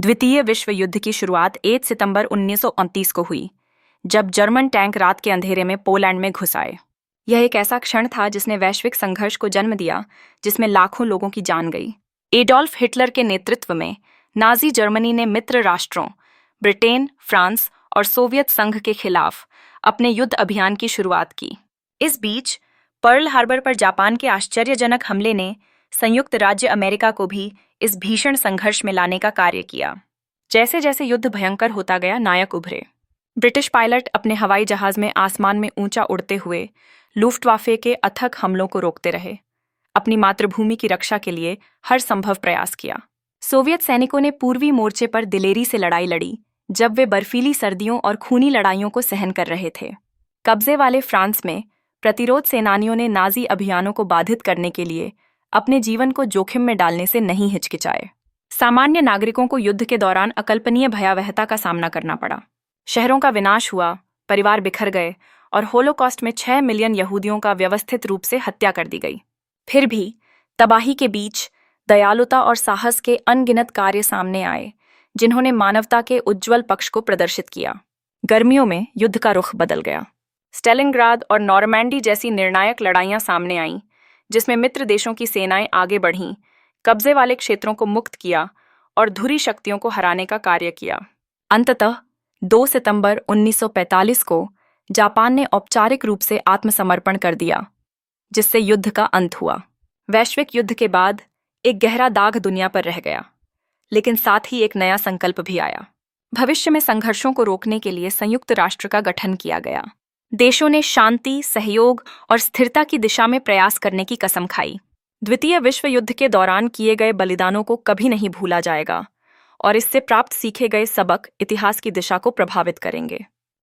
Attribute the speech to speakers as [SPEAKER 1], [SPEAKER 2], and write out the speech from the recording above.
[SPEAKER 1] द्वितीय विश्व युद्ध की शुरुआत 1 सितंबर 1929 को हुई, जब जर्मन टैंक रात के अंधेरे में पोलैंड में घुस आए। यह एक ऐसा क्षण था जिसने वैश्विक संघर्ष को जन्म दिया, जिसमें लाखों लोगों की जान गई। एडोल्फ हिटलर के नेतृत्व में नाजी जर्मनी ने मित्र राष्ट्रों ब्रिटेन, फ्रांस और सोवियत संघ के खिलाफ अपने युद्ध अभियान की शुरुआत की। इस बीच पर्ल हार्बर पर जापान के आश्चर्यजनक हमले ने संयुक्त राज्य अमेरिका को भी इस भीषण संघर्ष में लाने का कार्य किया। जैसे जैसे युद्ध भयंकर होता गया, नायक उभरे। ब्रिटिश पायलट अपने हवाई जहाज में आसमान में ऊंचा उड़ते हुए लुफ्टवाफे के अथक हमलों को रोकते रहे, अपनी मातृभूमि की रक्षा के लिए हर संभव प्रयास किया। सोवियत सैनिकों ने पूर्वी मोर्चे पर दिलेरी से लड़ाई लड़ी, जब वे बर्फीली सर्दियों और खूनी लड़ाइयों को सहन कर रहे थे। कब्जे वाले फ्रांस में प्रतिरोध सेनानियों ने नाजी अभियानों को बाधित करने के लिए अपने जीवन को जोखिम में डालने से नहीं हिचकिचाए। सामान्य नागरिकों को युद्ध के दौरान अकल्पनीय भयावहता का सामना करना पड़ा। शहरों का विनाश हुआ, परिवार बिखर गए और होलोकॉस्ट में 6 मिलियन यहूदियों का व्यवस्थित रूप से हत्या कर दी गई। फिर भी तबाही के बीच दयालुता और साहस के अनगिनत कार्य सामने आए, जिन्होंने मानवता के उज्ज्वल पक्ष को प्रदर्शित किया। गर्मियों में युद्ध का रुख बदल गया। स्टेलिनग्राद और नॉर्मैंडी जैसी निर्णायक लड़ाइयां सामने आईं, जिसमें मित्र देशों की सेनाएं आगे बढ़ीं, कब्जे वाले क्षेत्रों को मुक्त किया और धुरी शक्तियों को हराने का कार्य किया। अंततः 2 सितंबर 1945 को जापान ने औपचारिक रूप से आत्मसमर्पण कर दिया, जिससे युद्ध का अंत हुआ। वैश्विक युद्ध के बाद एक गहरा दाग दुनिया पर रह गया, लेकिन साथ ही एक नया संकल्प भी आया। भविष्य में संघर्षों को रोकने के लिए संयुक्त राष्ट्र का गठन किया गया। देशों ने शांति, सहयोग और स्थिरता की दिशा में प्रयास करने की कसम खाई। द्वितीय विश्व युद्ध के दौरान किए गए बलिदानों को कभी नहीं भूला जाएगा और इससे प्राप्त सीखे गए सबक इतिहास की दिशा को प्रभावित करेंगे।